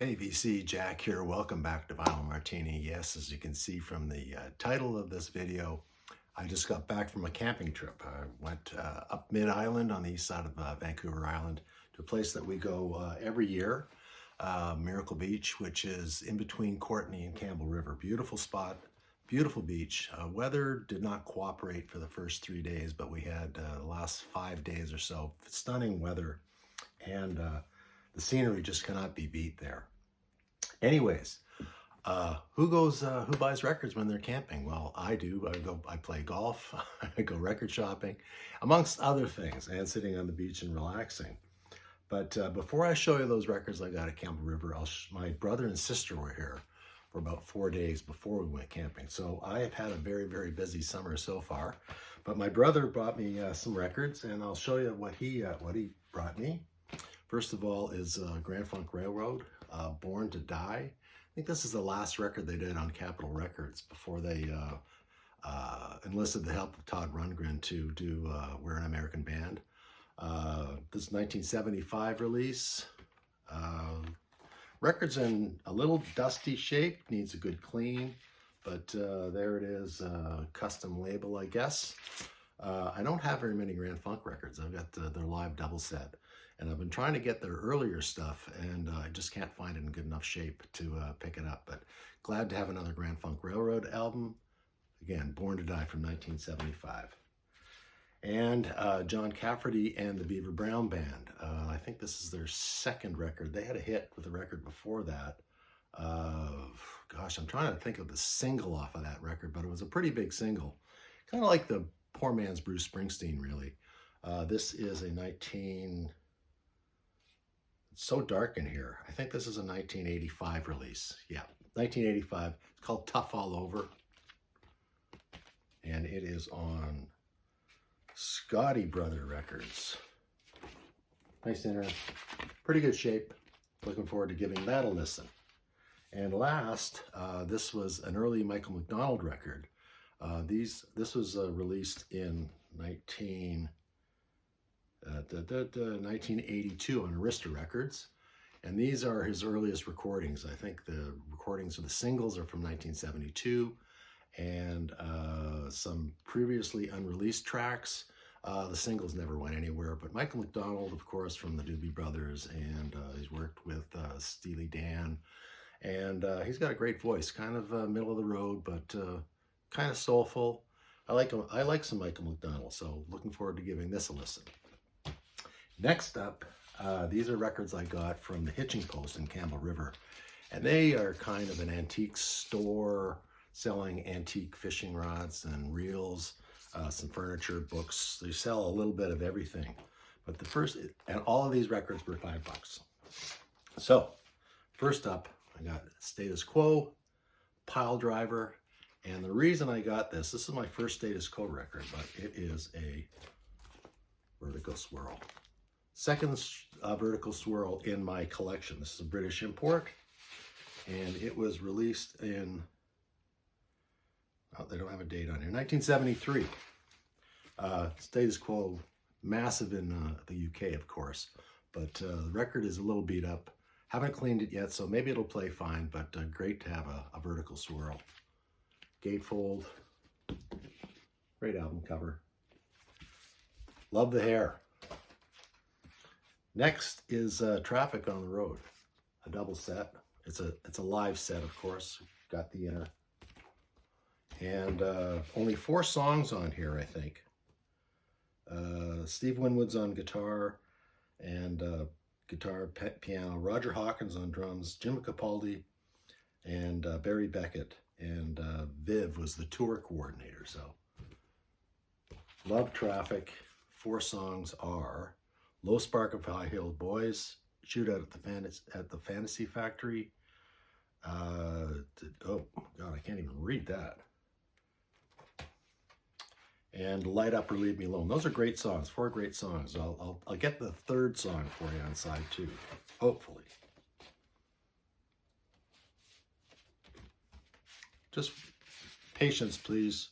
Hey VC, Jack here. Welcome back to Vinyl Martini. Yes, as you can see from the title of this video, I just got back from a camping trip. I went up mid-island on the east side of Vancouver Island to a place that we go every year, Miracle Beach, which is in between Courtenay and Campbell River. Beautiful spot, beautiful beach. Weather did not cooperate for the first 3 days, but we had the last 5 days or so stunning weather, and the scenery just cannot be beat there. Anyways, who buys records when they're camping? Well, I do. I play golf, I go record shopping, amongst other things, and sitting on the beach and relaxing. But before I show you those records I got at Campbell River, my brother and sister were here for about 4 days before we went camping. So I have had a very, very busy summer so far. But my brother brought me some records, and I'll show you what he brought me. First of all is Grand Funk Railroad, Born to Die. I think this is the last record they did on Capitol Records before they enlisted the help of Todd Rundgren to do We're an American Band. This 1975 release. Record's in a little dusty shape, needs a good clean, but there it is, custom label, I guess. I don't have very many Grand Funk records. I've got their live double set. And I've been trying to get their earlier stuff, and I just can't find it in good enough shape to pick it up. But glad to have another Grand Funk Railroad album. Again, Born to Die from 1975. And John Cafferty and the Beaver Brown Band. I think this is their second record. They had a hit with the record before that. Gosh, I'm trying to think of the single off of that record, but it was a pretty big single. Kind of like the poor man's Bruce Springsteen, really. This is a so dark in here. I think this is a 1985 release. Yeah, 1985. It's called Tough All Over. And it is on Scotty Brother Records. Nice inner, pretty good shape. Looking forward to giving that a listen. And last, this was an early Michael McDonald record. This was released in 1982 on Arista Records, and these are his earliest recordings. I think the recordings of the singles are from 1972, and some previously unreleased tracks. The singles never went anywhere, but Michael McDonald, of course, from the Doobie Brothers, and he's worked with Steely Dan, and he's got a great voice, kind of middle of the road, but kind of soulful. I like some Michael McDonald, so looking forward to giving this a listen. Next up, these are records I got from the Hitching Post in Campbell River, and they are kind of an antique store selling antique fishing rods and reels, some furniture, books. They sell a little bit of everything, but and all of these records were $5. So first up, I got Status Quo, Pile Driver, and the reason I got this is my first Status Quo record, but it is a vertical swirl. Second vertical swirl in my collection. This is a British import, and it was released in, they don't have a date on here, 1973. Status Quo, massive in the UK, of course, but the record is a little beat up. Haven't cleaned it yet, so maybe it'll play fine, but great to have a vertical swirl. Gatefold, great album cover. Love the hair. Next is Traffic on the Road, a double set. It's a live set, of course. Got the inner. And only 4 songs on here, I think. Steve Winwood's on guitar and guitar, piano. Roger Hawkins on drums. Jim Capaldi and Barry Beckett. And Viv was the tour coordinator. So, love Traffic. 4 songs are Low Spark of High-Heeled Boys, Shootout at the Fantasy Factory. Oh, God, I can't even read that. And Light Up or Leave Me Alone. Those are great songs, 4 great songs. I'll get the 3rd song for you on side 2, hopefully. Just patience, please.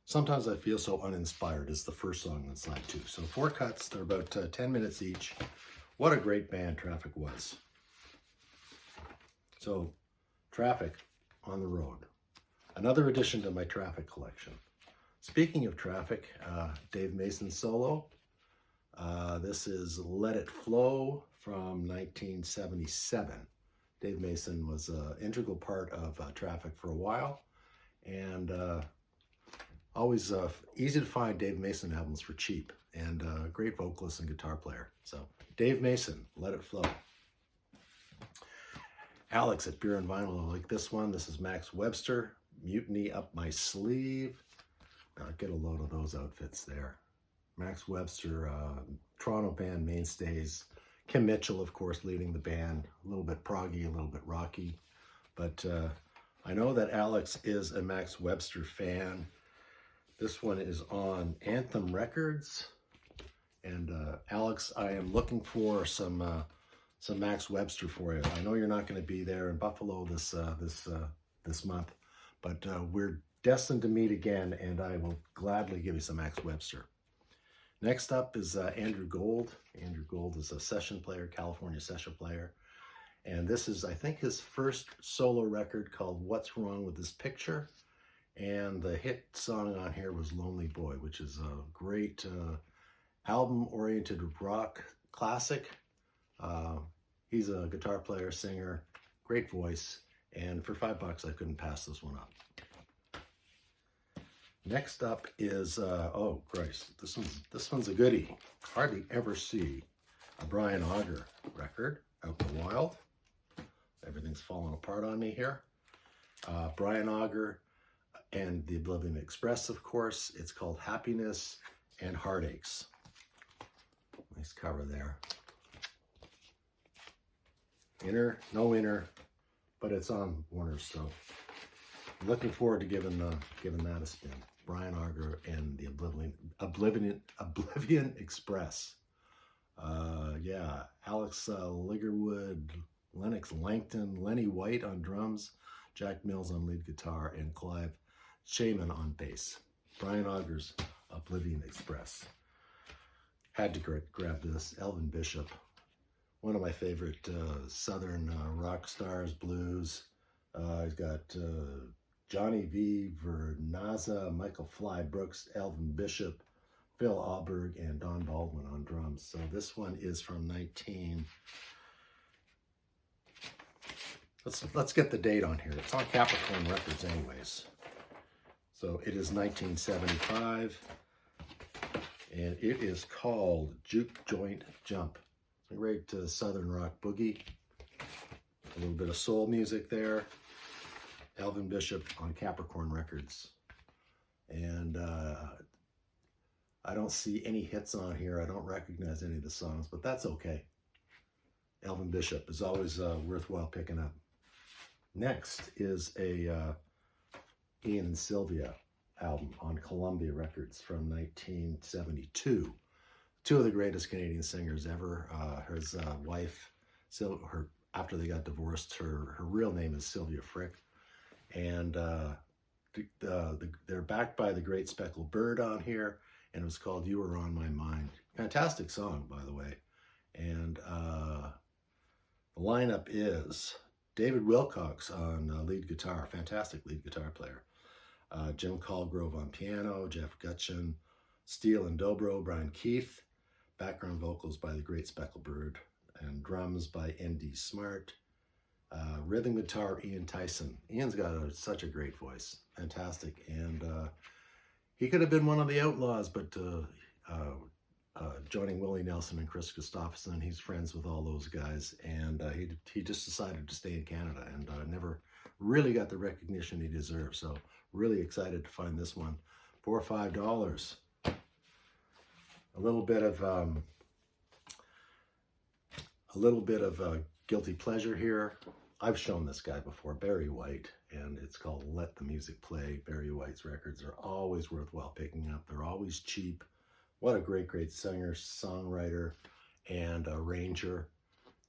Sometimes I feel so uninspired is the first song on side 2. So 4 cuts, they're about 10 minutes each. What a great band Traffic was. So, Traffic on the Road. Another addition to my Traffic collection. Speaking of Traffic, Dave Mason solo. This is Let It Flow from 1977. Dave Mason was an integral part of Traffic for a while, and always easy to find Dave Mason albums for cheap, and great vocalist and guitar player. So Dave Mason, Let It Flow. Alex at Beer and Vinyl, I like this one. This is Max Webster, Mutiny Up My Sleeve. Get a load of those outfits there. Max Webster, Toronto band mainstays. Kim Mitchell, of course, leading the band. A little bit proggy, a little bit rocky. But I know that Alex is a Max Webster fan. This one is on Anthem Records. And Alex, I am looking for some Max Webster for you. I know you're not going to be there in Buffalo this month, but we're destined to meet again, and I will gladly give you some Max Webster. Next up is Andrew Gold. Andrew Gold is a session player, California session player. And this is, I think, his first solo record called What's Wrong With This Picture. And the hit song on here was Lonely Boy, which is a great album-oriented rock classic. He's a guitar player, singer, great voice. And for $5, I couldn't pass this one up. Next up is, oh Christ, this one's a goodie. Hardly ever see a Brian Auger record out in the wild. Everything's falling apart on me here. Brian Auger and the Oblivion Express, of course. It's called Happiness and Heartaches. Nice cover there. Inner, no inner, but it's on Warner's, so looking forward to giving that a spin. Brian Auger and the Oblivion Express. Yeah, Alex Liggerwood, Lennox Langton, Lenny White on drums, Jack Mills on lead guitar, and Clive Shaman on bass. Brian Auger's Oblivion Express. Had to grab this. Elvin Bishop, one of my favorite Southern rock stars, blues. He's got Johnny V. Vernaza, Michael Fly Brooks, Elvin Bishop, Phil Alberg, and Don Baldwin on drums. So this one is from Let's get the date on here. It's on Capricorn Records anyways. So it is 1975, and it is called Juke Joint Jump. It's a great Southern rock boogie. A little bit of soul music there. Elvin Bishop on Capricorn Records. And I don't see any hits on here. I don't recognize any of the songs, but that's okay. Elvin Bishop is always worthwhile picking up. Next is a Ian and Sylvia album on Columbia Records from 1972. Two of the greatest Canadian singers ever. His wife, after they got divorced, her real name is Sylvia Frick. And they're backed by the great Speckled Bird on here, and it was called You Were On My Mind. Fantastic song, by the way. And the lineup is David Wilcox on lead guitar, fantastic lead guitar player. Jim Colgrove on piano, Jeff Gutchin, Steele and Dobro, Brian Keith, background vocals by the great Speckled Bird, and drums by N.D. Smart. Rhythm guitar, Ian Tyson. Ian's got such a great voice, fantastic, and he could have been one of the Outlaws, but joining Willie Nelson and Chris Christopherson, he's friends with all those guys, and he just decided to stay in Canada, and never really got the recognition he deserved. So really excited to find this one for $5. A little bit of guilty pleasure here. I've shown this guy before, Barry White, and it's called Let the Music Play. Barry White's records are always worthwhile picking up. They're always cheap. What a great singer, songwriter, and arranger.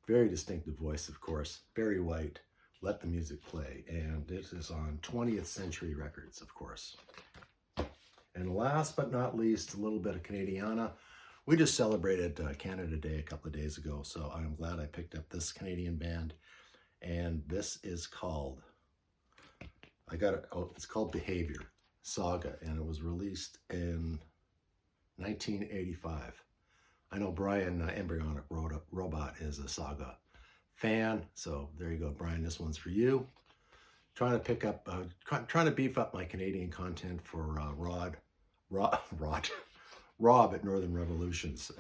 Very distinctive voice, of course. Barry White, Let the Music Play, and it is on 20th Century Records, of course. And last but not least, a little bit of Canadiana. We just celebrated Canada Day a couple of days ago, so I'm glad I picked up this Canadian band. And this is called, I got it, oh, it's called Behavior Saga, and it was released in 1985. I know Brian, Embryonic Robot, is a Saga fan, so there you go, Brian. This one's for you. Trying to pick up, trying to beef up my Canadian content for Rob at Northern Revolutions.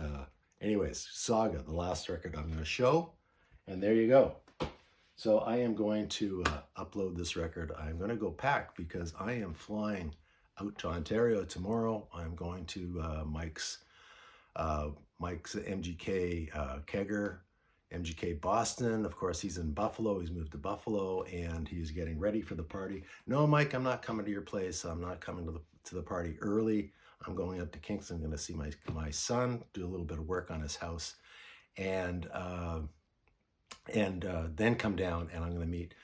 Anyways, Saga, the last record I'm going to show, and there you go. So I am going to upload this record. I'm going to go pack because I am flying out to Ontario tomorrow. I'm going to Mike's MGK Kegger, MGK Boston. Of course, he's in Buffalo. He's moved to Buffalo, and he's getting ready for the party. No, Mike, I'm not coming to your place. I'm not coming to the party early. I'm going up to Kingston. I'm going to see my son, do a little bit of work on his house, and then come down, and I'm going to meet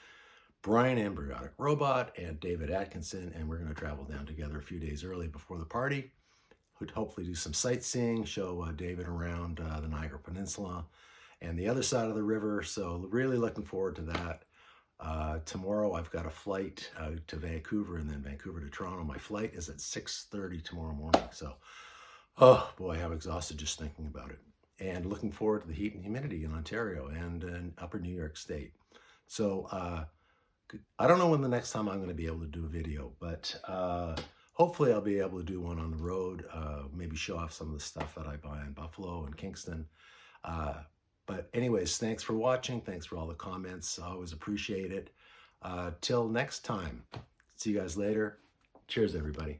Brian Embryonic Robot and David Atkinson, and we're going to travel down together a few days early before the party. We'd hopefully do some sightseeing, show David around the Niagara Peninsula and the other side of the river. So really looking forward to that. Tomorrow I've got a flight to Vancouver and then Vancouver to Toronto. My flight is at 6:30 tomorrow morning. So, oh boy, I'm exhausted just thinking about it. And looking forward to the heat and humidity in Ontario and in upper New York State. So I don't know when the next time I'm going to be able to do a video, but hopefully I'll be able to do one on the road, maybe show off some of the stuff that I buy in Buffalo and Kingston. But anyways, thanks for watching. Thanks for all the comments. I always appreciate it. Till next time, see you guys later. Cheers, everybody.